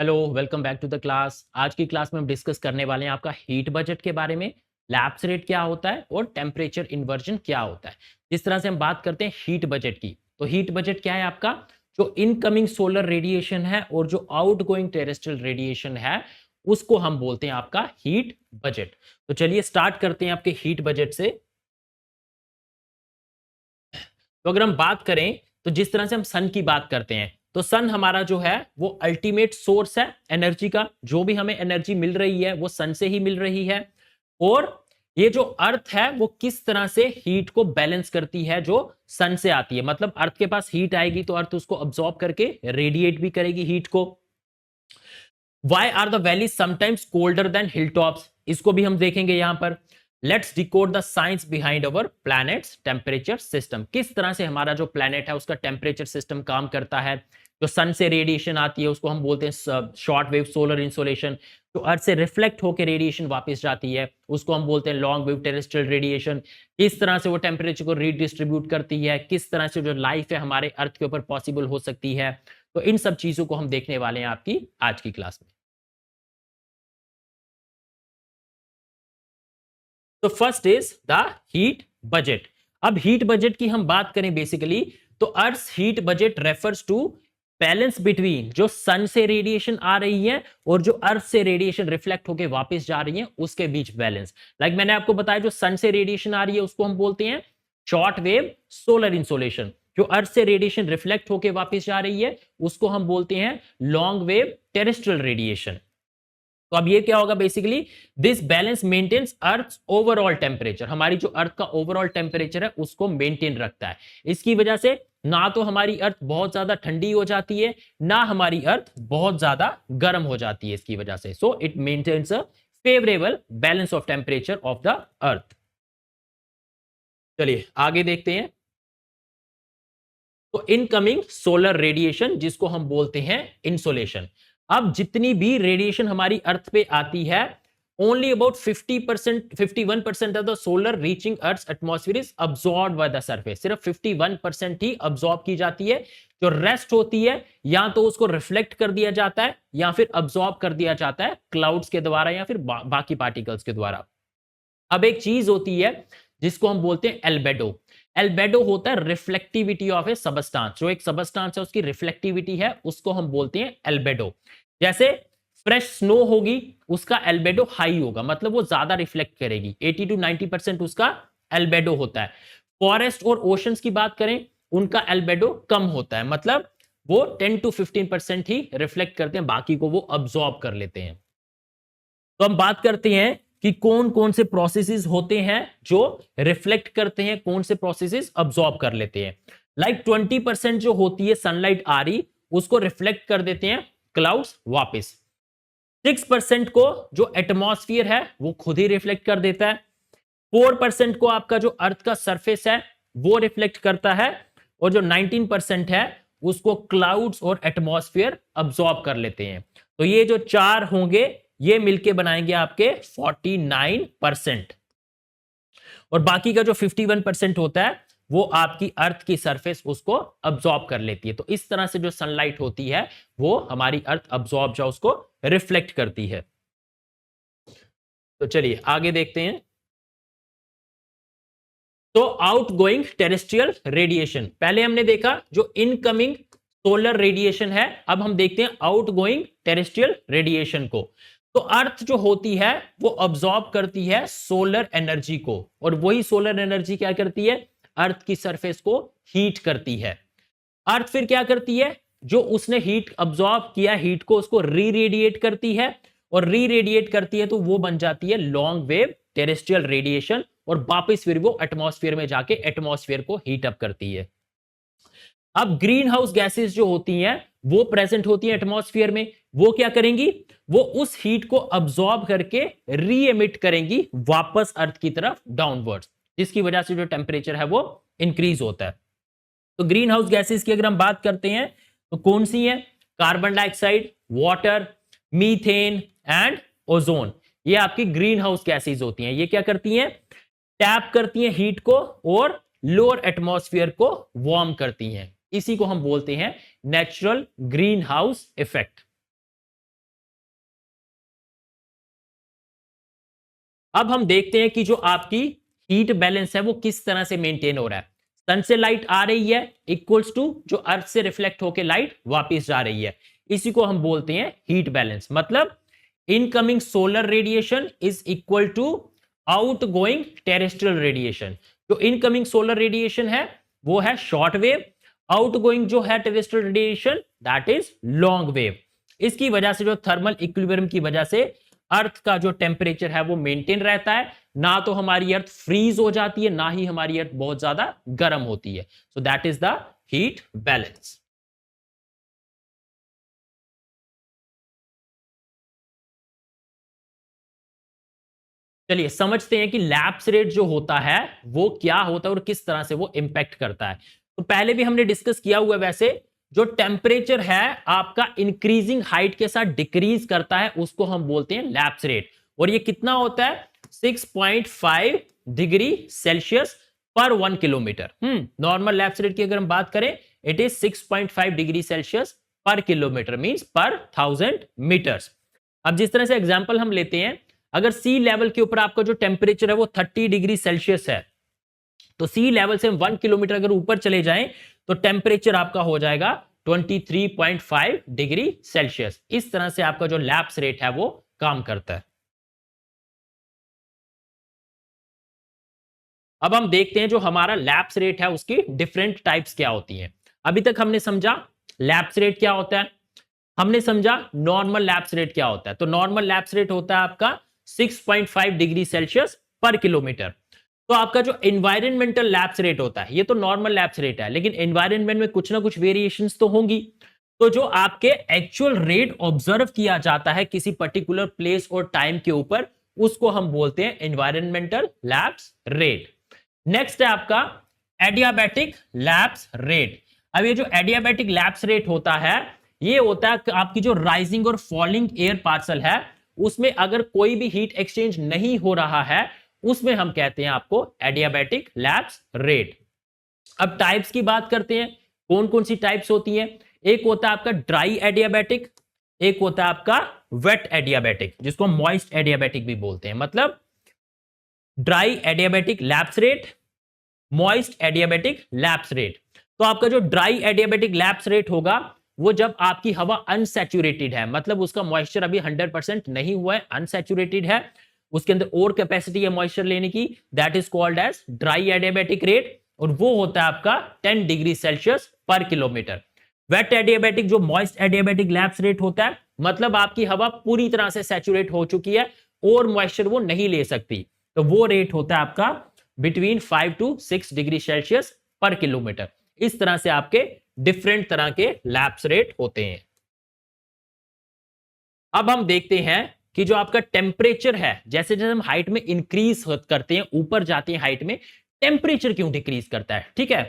Hello, welcome back to the class. आज की class में हम डिस्कस करने वाले हैं आपका हीट बजट के बारे में। लैप्स रेट क्या होता है और टेम्परेचर इन्वर्जन क्या होता है। जिस तरह से हम बात करते हैं हीट बजट की, तो हीट बजट क्या है आपका, जो इनकमिंग सोलर रेडिएशन है और जो आउटगोइंग टेरेस्ट्रियल रेडिएशन है उसको हम बोलते हैं आपका हीट बजट। तो चलिए स्टार्ट करते हैं आपके हीट बजट से। तो अगर हम बात करें तो जिस तरह से हम सन की बात करते हैं, तो सन हमारा जो है वो अल्टीमेट सोर्स है एनर्जी का। जो भी हमें एनर्जी मिल रही है वो सन से ही मिल रही है। और ये जो अर्थ है वो किस तरह से हीट को बैलेंस करती है, जो सन से आती है। मतलब अर्थ के पास हीट आएगी तो अर्थ उसको अब्सॉर्ब करके रेडिएट भी करेगी हीट को। Why are the valley sometimes colder than hill tops, इसको भी हम देखेंगे यहां पर। Let's decode the science behind our planet's temperature system. किस तरह से हमारा जो प्लैनेट है उसका टेम्परेचर सिस्टम काम करता है। जो सन से रेडिएशन आती है उसको हम बोलते हैं शॉर्ट वेव सोलर इंसोलेशन। जो अर्थ से रिफ्लेक्ट होकर रेडिएशन वापस जाती है उसको हम बोलते हैं लॉन्ग वेव टेरेस्ट्रियल रेडिएशन। किस तरह से वो टेम्परेचर को रीडिस्ट्रीब्यूट करती है, किस तरह से जो लाइफ है हमारे अर्थ के ऊपर पॉसिबल हो सकती है। तो इन सब चीजों को हम देखने वाले हैं आपकी आज की क्लास में। तो first is the heat budget. अब हीट बजट की हम बात करें बेसिकली, तो earth heat budget refers to balance between जो सन से रेडिएशन आ रही है और जो अर्थ से रेडिएशन रिफ्लेक्ट होकर वापस जा रही है उसके बीच बैलेंस। लाइक मैंने आपको बताया जो सन से रेडिएशन आ रही है उसको हम बोलते हैं शॉर्ट वेव सोलर इंसोलेशन। जो अर्थ से रेडिएशन रिफ्लेक्ट होकर वापस जा रही है उसको हम बोलते हैं लॉन्ग वेव टेरेस्ट्रियल रेडिएशन। तो अब ये क्या होगा basically, this balance maintains earth overall temperature. हमारी जो अर्थ का ओवरऑल टेम्परेचर है उसको मेंटेन रखता है। इसकी वजह से ना तो हमारी अर्थ बहुत ज्यादा ठंडी हो जाती है, ना हमारी अर्थ बहुत ज्यादा गर्म हो जाती है इसकी वजह से। So it maintains a favourable balance of temperature of the earth. चलिए आगे देखते हैं। तो इनकमिंग सोलर रेडिएशन जिसको हम बोलते हैं इंसोलेशन। अब जितनी भी रेडिएशन हमारी अर्थ पे आती है, only about 50% 51% of the solar reaching earth atmosphere is absorb by the surface. सिर्फ 51% ही अब्सॉर्ब की जाती है। जो रेस्ट होती है या तो उसको रिफ्लेक्ट कर दिया जाता है या फिर अब्सॉर्ब कर दिया जाता है क्लाउड्स के द्वारा या फिर बाकी पार्टिकल्स के द्वारा। अब एक चीज होती है जिसको हम बोलते हैं एल्बेडो। एल्बेडो होता है रिफ्लेक्टिविटी ऑफ ए सबस्टांस। जो एक सबस्टांस है उसकी रिफ्लेक्टिविटी है उसको हम बोलते हैं एल्बेडो। जैसे फ्रेश स्नो होगी उसका एल्बेडो हाई होगा, मतलब वो ज्यादा रिफ्लेक्ट करेगी। 80 to 90% उसका एल्बेडो होता है। फॉरेस्ट और ओशंस की बात करें उनका एल्बेडो कम होता है, मतलब वो 10 to 15% ही रिफ्लेक्ट करते हैं, बाकी को वो अब्सॉर्ब कर लेते हैं। तो हम बात करते हैं कि कौन कौन से प्रोसेसेस होते हैं जो रिफ्लेक्ट करते हैं, कौन से प्रोसेसेस अब्सॉर्ब कर लेते हैं। लाइक 20% जो होती है सनलाइट आ रही उसको रिफ्लेक्ट कर देते हैं क्लाउड्स वापस। 6% को जो एटमॉस्फियर है वो खुद ही रिफ्लेक्ट कर देता है। 4% को आपका जो अर्थ का सरफेस है वो रिफ्लेक्ट करता है। और जो 19% है उसको क्लाउड्स और एटमॉस्फेयर अब्सॉर्ब कर लेते हैं। तो ये जो चार होंगे ये मिलके बनाएंगे आपके 49%। और बाकी का जो 51% होता है वो आपकी अर्थ की सरफेस उसको अब्सॉर्ब कर लेती है। तो इस तरह से जो सनलाइट होती है वो हमारी अर्थ अब्सॉर्ब जो उसको रिफ्लेक्ट करती है। तो चलिए आगे देखते हैं। तो आउटगोइंग टेरेस्ट्रियल रेडिएशन पहले हमने देखा जो इनकमिंग सोलर रेडिएशन है। अब हम देखते हैं आउटगोइंग टेरेस्ट्रियल रेडिएशन को। तो अर्थ जो होती है वो अब्सॉर्ब करती है सोलर एनर्जी को, और वही सोलर एनर्जी क्या करती है, अर्थ की सरफेस को हीट करती है। अर्थ फिर क्या करती है, जो उसने हीट अब्सॉर्ब किया हीट को उसको री रेडिएट करती है, और री रेडिएट करती है तो वो बन जाती है लॉन्ग वेव टेरेस्ट्रियल रेडिएशन, और वापस फिर वो एटमॉस्फेयर में जाके एटमॉस्फेयर को हीट अप करती है। अब ग्रीन हाउस गैसेस जो होती हैं वो प्रेजेंट होती हैं एटमॉस्फेयर में, वो क्या करेंगी, वो उस हीट को अब्सॉर्ब करके री एमिट करेंगी वापस अर्थ की तरफ डाउनवर्ड्स, जिसकी वजह से जो टेम्परेचर है वो इंक्रीज होता है। तो ग्रीन हाउस गैसेस की अगर हम बात करते हैं तो कौन सी है, carbon dioxide, water, methane and ozone. ये आपकी ग्रीन हाउस गैसेस होती हैं। ये क्या करती हैं, टैप करती हैं हीट को और लोअर एटमॉस्फेयर को वार्म करती हैं। इसी को हम बोलते हैं नेचुरल ग्रीन हाउस इफेक्ट। अब हम देखते हैं कि जो आपकी हीट बैलेंस है वो किस तरह से मेंटेन हो रहा है। सन से लाइट आ रही है इक्वल्स टू जो अर्थ से रिफ्लेक्ट होकर लाइट वापस जा रही है, इसी को हम बोलते हैं हीट बैलेंस। मतलब incoming solar radiation is equal to outgoing terrestrial radiation. जो इनकमिंग सोलर रेडिएशन है वो है शॉर्ट वेव, आउटगोइंग जो है terrestrial radiation that is long wave. इसकी वजह से जो थर्मल इक्विलिब्रियम की वजह से अर्थ का जो टेम्परेचर है वो मेंटेन रहता है, ना तो हमारी अर्थ फ्रीज हो जाती है ना ही हमारी अर्थ बहुत ज्यादा गर्म होती है। So that is the heat balance. चलिए समझते हैं कि लैप्स रेट जो होता है वो क्या होता है और किस तरह से वो इंपैक्ट करता है। तो पहले भी हमने डिस्कस किया हुआ है, वैसे जो टेम्परेचर है आपका इंक्रीजिंग हाइट के साथ डिक्रीज करता है उसको हम बोलते हैं लैप्स रेट। और ये कितना होता है 6.5 डिग्री सेल्सियस पर 1 किलोमीटर। नॉर्मल लैप्स रेट की अगर हम बात करें इट इज 6.5 डिग्री सेल्सियस पर किलोमीटर मींस पर 1000 मीटर्स। अब जिस तरह से एग्जांपल हम लेते हैं, अगर सी लेवल के ऊपर आपका जो टेम्परेचर है वो 30 डिग्री सेल्सियस है, तो सी लेवल से हम 1 किलोमीटर अगर ऊपर चले जाएं तो टेम्परेचर आपका हो जाएगा 23.5 डिग्री सेल्सियस। इस तरह से आपका जो लैप्स रेट है वो काम करता है। अब हम देखते हैं जो हमारा लैप्स रेट है उसकी डिफरेंट टाइप्स क्या होती हैं। अभी तक हमने समझा लैप्स रेट क्या होता है, हमने समझा नॉर्मल लैप्स रेट क्या होता है। तो नॉर्मल लैप्स रेट होता है आपका 6.5 डिग्री सेल्सियस पर किलोमीटर। तो आपका जो एनवायरमेंटल लैप्स रेट होता है ये तो नॉर्मल लैप्स रेट है, लेकिन एनवायरमेंट में कुछ ना कुछ वेरिएशंस तो होंगी। तो जो आपके एक्चुअल रेट ऑब्जर्व किया जाता है किसी पर्टिकुलर प्लेस और टाइम के ऊपर उसको हम बोलते हैं एनवायरमेंटल लैप्स रेट। नेक्स्ट है आपका एडियाबैटिक लैप्स रेट। अब ये जो एडियाबैटिक लैप्स रेट होता है ये होता है आपकी जो राइजिंग और फॉलिंग एयर पार्सल है उसमें अगर कोई भी हीट एक्सचेंज नहीं हो रहा है उसमें हम कहते हैं आपको एडियाबैटिक लैप्स रेट। अब टाइप्स की बात करते हैं, कौन कौन सी टाइप्स होती हैं। एक होता है आपका ड्राई एडियाबैटिक, एक होता है आपका वेट एडियाबैटिक जिसको मॉइस्ट एडियाबैटिक भी बोलते हैं। मतलब dry adiabatic lapse rate, moist adiabatic lapse rate. तो आपका जो ड्राई एडियाबैटिक लैप्स रेट होगा वो जब आपकी हवा अनसैचुरेटेड है, मतलब उसका मॉइस्चर अभी 100% नहीं हुआ है, अनसैचुरेटेड है, उसके अंदर और कैपेसिटी है मॉइस्चर लेने की, that is called as dry adiabatic rate, और वो होता है आपका 10 डिग्री सेल्सियस पर किलोमीटर। वेट एडियाबैटिक जो मॉइस्ट एडियाबैटिक लैप्स रेट होता है मतलब आपकी हवा पूरी तरह से सैचुरेट हो चुकी है और मॉइस्चर वो नहीं ले सकती, तो वो रेट होता है आपका बिटवीन 5 to 6 डिग्री सेल्सियस पर किलोमीटर। इस तरह से आपके डिफरेंट तरह के लैप्स रेट होते हैं। अब हम देखते हैं कि जो आपका टेम्परेचर है जैसे जैसे हम हाइट में इंक्रीज करते हैं, ऊपर जाते हैं हाइट में, टेम्परेचर क्यों डिक्रीज करता है। ठीक है,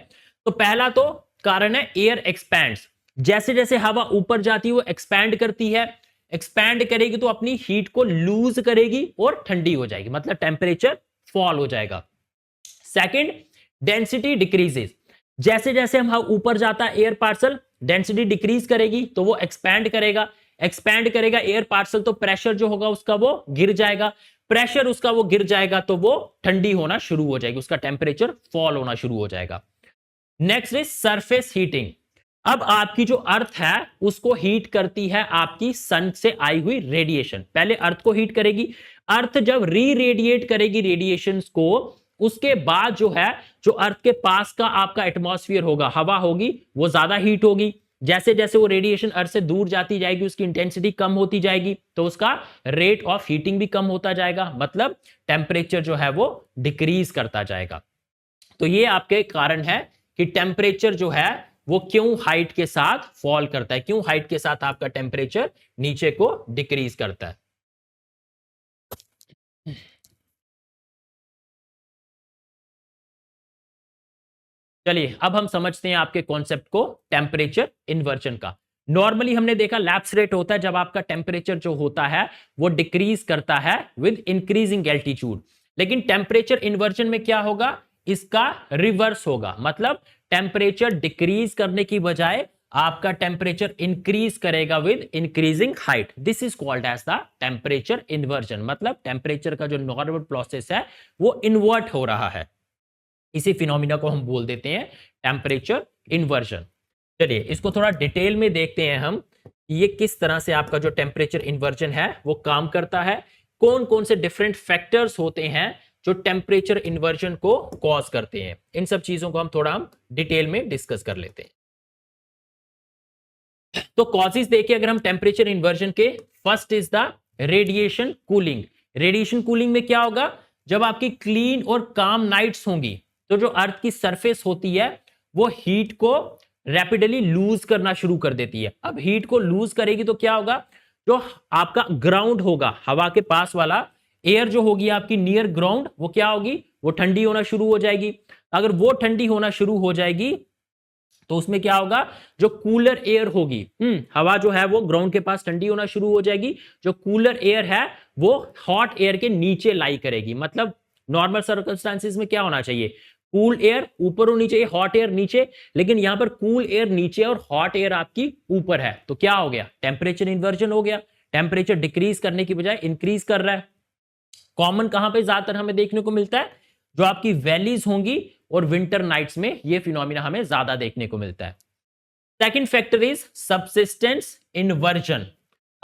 तो पहला तो कारण है एयर एक्सपैंड्स। जैसे जैसे हवा ऊपर जाती है वो एक्सपैंड करती है, एक्सपैंड करेगी तो अपनी हीट को लूज करेगी और ठंडी हो जाएगी, मतलब टेम्परेचर फॉल हो जाएगा। Second, density decreases. जैसे जैसे हम ऊपर जाता है एयर पार्सल डेंसिटी डिक्रीज करेगी तो वो एक्सपैंड करेगा, एक्सपैंड करेगा एयर पार्सल तो प्रेशर जो होगा उसका वो गिर जाएगा, प्रेशर उसका वो गिर जाएगा तो वो ठंडी होना शुरू हो जाएगी, उसका टेम्परेचर फॉल होना शुरू हो जाएगा। Next is surface heating. अब आपकी जो अर्थ है उसको हीट करती है आपकी सन से आई हुई रेडिएशन। पहले अर्थ को हीट करेगी, अर्थ जब री रेडिएट करेगी रेडिएशंस को उसके बाद जो है जो अर्थ के पास का आपका एटमॉस्फेयर होगा, हवा होगी, वो ज्यादा हीट होगी। जैसे जैसे वो रेडिएशन अर्थ से दूर जाती जाएगी उसकी इंटेंसिटी कम होती जाएगी तो उसका रेट ऑफ हीटिंग भी कम होता जाएगा, मतलब टेम्परेचर जो है वो डिक्रीज करता जाएगा। तो ये आपके कारण है कि टेम्परेचर जो है वो क्यों हाइट के साथ फॉल करता है, क्यों हाइट के साथ आपका टेम्परेचर नीचे को डिक्रीज करता है। चलिए अब हम समझते हैं आपके कॉन्सेप्ट को टेम्परेचर इन्वर्जन का। नॉर्मली हमने देखा लैप्स रेट होता है जब आपका टेम्परेचर जो होता है वो डिक्रीज करता है विद इंक्रीजिंग एल्टीट्यूड, लेकिन टेम्परेचर इन्वर्जन में क्या होगा, इसका रिवर्स होगा। मतलब टेम्परेचर डिक्रीज करने की बजाय आपका टेम्परेचर इंक्रीज करेगा with increasing height. This is called as the temperature inversion, मतलब टेम्परेचर का जो नॉर्मल प्रोसेस है वो इन्वर्ट हो रहा है। इसी फिनोमिना को हम बोल देते हैं टेम्परेचर इन्वर्जन। चलिए इसको थोड़ा डिटेल में देखते हैं हम, ये किस तरह से आपका जो टेम्परेचर इन्वर्जन है वो काम करता है, कौन कौन से डिफरेंट फैक्टर्स होते हैं जो टेम्परेचर इन्वर्जन को कॉज करते हैं। इन सब चीजों को हम डिटेल में डिस्कस कर लेते हैं। तो कॉजेज देखिए अगर हम टेम्परेचर इन्वर्जन के, first is the radiation cooling. Radiation cooling में क्या होगा, जब आपकी क्लीन और काम नाइट्स होंगी तो जो अर्थ की सरफेस होती है वो हीट को रैपिडली लूज करना शुरू कर देती है। अब हीट को लूज करेगी तो क्या होगा, जो आपका ग्राउंड होगा हवा के पास वाला, एयर जो होगी आपकी नियर ग्राउंड, वो क्या होगी, वो ठंडी होना शुरू हो जाएगी। अगर वो ठंडी होना शुरू हो जाएगी तो उसमें क्या होगा, जो कूलर एयर होगी, हवा जो है वो ग्राउंड के पास ठंडी होना शुरू हो जाएगी, जो कूलर एयर है वो हॉट एयर के नीचे लाई करेगी। मतलब नॉर्मल सर्कमस्टांसिस में क्या होना चाहिए, कूल एयर ऊपर होनी चाहिए, हॉट एयर नीचे, लेकिन यहां पर कूल एयर नीचे और हॉट एयर आपकी ऊपर है, तो क्या हो गया, टेम्परेचर इन्वर्जन हो गया। टेम्परेचर डिक्रीज करने की बजाय इंक्रीज कर रहा है। कॉमन कहां पे ज्यादातर हमें देखने को मिलता है, जो आपकी वैलीज होंगी और विंटर नाइट्स में ये फिनोमिना हमें ज्यादा देखने को मिलता है। Second factor is subsistence inversion.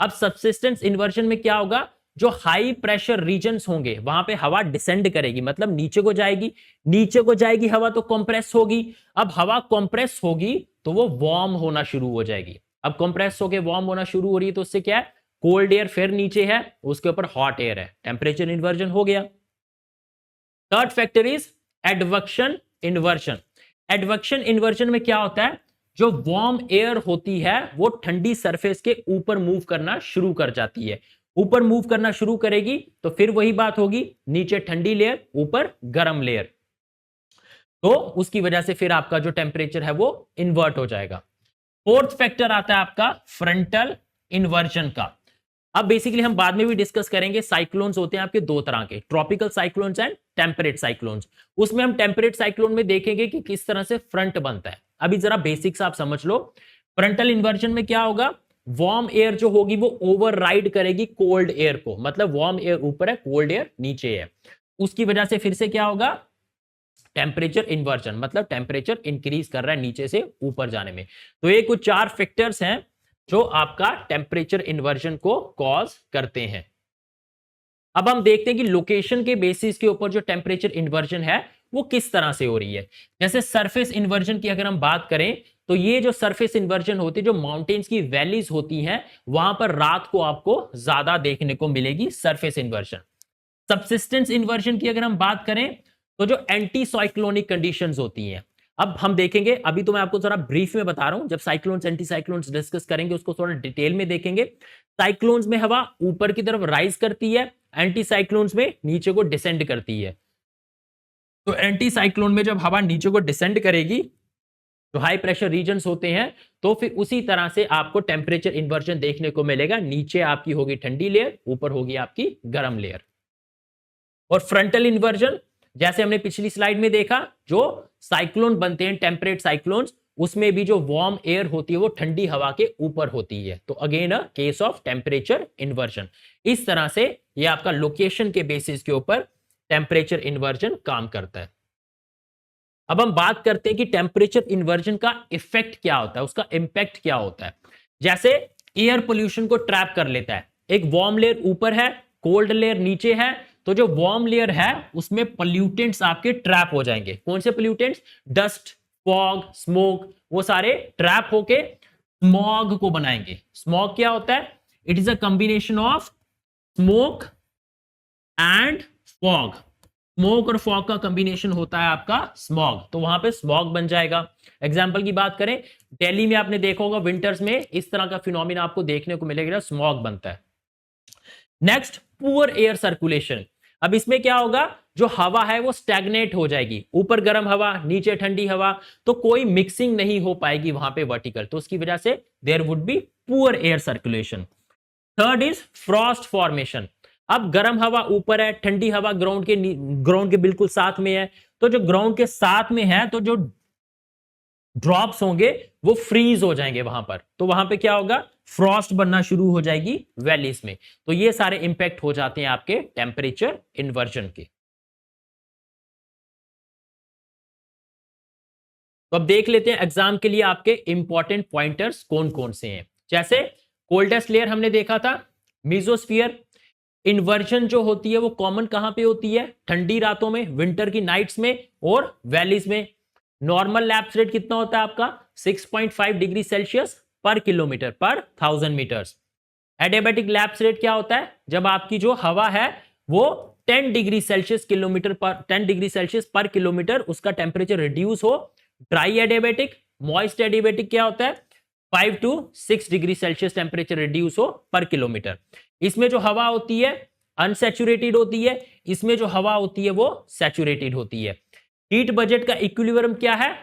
अब सबसिस्टेंस इन्वर्जन में क्या होगा, जो हाई प्रेशर रीजन्स होंगे वहां पे हवा डिसेंड करेगी, मतलब नीचे को जाएगी, नीचे को जाएगी हवा तो कंप्रेस होगी। अब हवा कंप्रेस होगी तो वो वार्म होना शुरू हो जाएगी। अब कंप्रेस होके वार्म होना शुरू हो रही है तो उससे क्या है, कोल्ड एयर फिर नीचे है, उसके ऊपर हॉट एयर है, टेम्परेचर इन्वर्जन हो गया। Third factor is advection inversion. Advection inversion में क्या होता है, जो वार्म एयर होती है वो ठंडी सरफेस के ऊपर मूव करना शुरू कर जाती है। ऊपर मूव करना शुरू करेगी तो फिर वही बात होगी, नीचे ठंडी लेयर ऊपर गर्म लेयर, तो उसकी वजह से फिर आपका जो टेम्परेचर है वो इन्वर्ट हो जाएगा। फोर्थ फैक्टर आता है आपका फ्रंटल इन्वर्जन का। अब बेसिकली हम बाद में भी डिस्कस करेंगे, साइक्लोन्स होते हैं आपके दो तरह के, tropical cyclones and temperate cyclones. उसमें हम टेम्परेट साइक्लोन में देखेंगे कि किस तरह से फ्रंट बनता है। अभी जरा बेसिक्स आप समझ लो। फ्रंटल इन्वर्जन में क्या होगा, वार्म एयर जो होगी वो ओवरराइड करेगी कोल्ड एयर को, मतलब वार्म एयर ऊपर है, कोल्ड एयर नीचे है, उसकी वजह से फिर से क्या होगा, टेम्परेचर इन्वर्जन, मतलब टेम्परेचर इंक्रीज कर रहा है नीचे से ऊपर जाने में। तो ये कुछ चार फैक्टर्स हैं जो आपका टेम्परेचर इन्वर्जन को कॉज करते हैं। अब हम देखते हैं कि लोकेशन के बेसिस के ऊपर जो टेम्परेचर इन्वर्जन है वो किस तरह से हो रही है। जैसे सरफेस इन्वर्जन की अगर हम बात करें तो ये जो सरफेस इन्वर्जन होती है, जो माउंटेन्स की वैलीज होती हैं वहां पर रात को आपको ज्यादा देखने को मिलेगी सरफेस इन्वर्जन। सबसिस्टेंस इन्वर्जन की अगर हम बात करें तो जो एंटी साइक्लोनिक कंडीशंस होती हैं, अब हम देखेंगे, अभी तो मैं आपको जरा ब्रीफ में बता रहा हूं, जब साइक्लोन्स एंटी साइक्लोन्स डिस्कस करेंगे उसको थोड़ा डिटेल में देखेंगे। साइक्लोन्स में हवा ऊपर की तरफ राइज करती है, एंटी साइक्लोन्स में नीचे को डिसेंड करती है। तो एंटी साइक्लोन में जब हवा नीचे को डिसेंड करेगी, जो हाई प्रेशर रीजन्स होते हैं, तो फिर उसी तरह से आपको टेम्परेचर इन्वर्जन देखने को मिलेगा। नीचे आपकी होगी ठंडी लेयर, ऊपर होगी आपकी गर्म लेयर। और फ्रंटल इन्वर्जन जैसे हमने पिछली स्लाइड में देखा, जो साइक्लोन बनते हैं टेम्परेट साइक्लोन्स, उसमें भी जो वार्म एयर होती है वो ठंडी हवा के ऊपर होती है। तो again a case of temperature inversion. इस तरह से ये आपका लोकेशन के बेसिस के ऊपर टेम्परेचर इन्वर्जन काम करता है। अब हम बात करते हैं कि टेम्परेचर इन्वर्जन का इफेक्ट क्या होता है, उसका इंपैक्ट क्या होता है। जैसे एयर पोल्यूशन को ट्रैप कर लेता है, एक वार्म लेयर ऊपर है, कोल्ड लेयर नीचे है, तो जो वार्म लेयर है उसमें पोल्यूटेंट्स आपके ट्रैप हो जाएंगे। कौन से पोल्यूटेंट्स, डस्ट, फॉग, स्मोक, वो सारे ट्रैप होके स्मॉग को बनाएंगे। स्मॉग क्या होता है, it is a combination of smoke and fog. Smoke और फॉग का कॉम्बिनेशन होता है आपका स्मॉग, तो वहां पे स्मॉग बन जाएगा। एग्जांपल की बात करें, दिल्ली में आपने देखा होगा विंटर्स में इस तरह का फिनोमिना आपको देखने को मिलेगा, स्मॉग बनता है। Next, poor air circulation. अब इसमें क्या होगा, जो हवा है वो स्टैग्नेट हो जाएगी, ऊपर गर्म हवा नीचे ठंडी हवा, तो कोई मिक्सिंग नहीं हो पाएगी वहां पे वर्टिकल, तो उसकी वजह से there would be poor air circulation. Third is frost formation. अब गर्म हवा ऊपर है, ठंडी हवा ग्राउंड के बिल्कुल साथ में है, तो जो ग्राउंड के साथ में है तो जो ड्रॉप्स होंगे वो फ्रीज हो जाएंगे वहां पर, तो वहां पे क्या होगा, फ्रॉस्ट बनना शुरू हो जाएगी वैलीज में। तो ये सारे इंपैक्ट हो जाते हैं आपके टेम्परेचर इन्वर्जन के। तो अब देख लेते हैं एग्जाम के लिए आपके इंपॉर्टेंट पॉइंटर्स कौन कौन से हैं। जैसे कोल्डेस्ट लेयर हमने देखा था, मीजोस्फीयर। इन्वर्जन जो होती है वो कॉमन कहां पे होती है, ठंडी रातों में, विंटर की नाइट्स में और वैलीज में। नॉर्मल लैप्स रेट कितना होता है आपका, 6.5 डिग्री सेल्सियस पर किलोमीटर पर 1000 मीटर्स। एडियाबैटिक लैप्स रेट क्या होता है, जब आपकी जो हवा है वो 10 डिग्री सेल्सियस किलोमीटर पर 10 डिग्री सेल्सियस पर किलोमीटर उसका टेम्परेचर रिड्यूस हो। ड्राई एडियाबैटिक, मॉइस्ट एडियाबैटिक क्या होता है, 5 to 6 degree Celsius temperature reduce हो पर किलोमीटर। इसमें जो हवा होती है अनसैचुरेटेड होती है, इसमें जो हवा होती है वो सैचुरेटेड होती है। हीट बजट का इक्विलिब्रियम क्या है,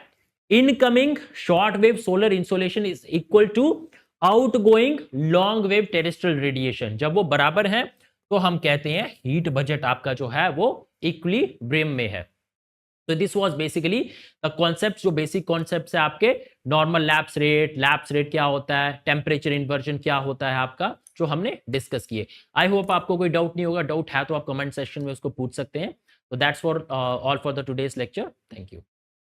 incoming short wave solar insolation is equal to outgoing long wave terrestrial radiation. जब वो बराबर है तो हम कहते हैं हीट बजट आपका जो है वो इक्विलिब्रियम में है। तो this was basically the concept, जो बेसिक कॉन्सेप्ट है आपके, नॉर्मल लैप्स रेट क्या होता है, टेम्परेचर इन्वर्जन क्या होता है आपका, जो हमने डिस्कस किए। आई होप आपको कोई डाउट नहीं होगा, डाउट है तो आप कमेंट सेक्शन में उसको पूछ सकते हैं। तो that's for all for the today's lecture. Thank you.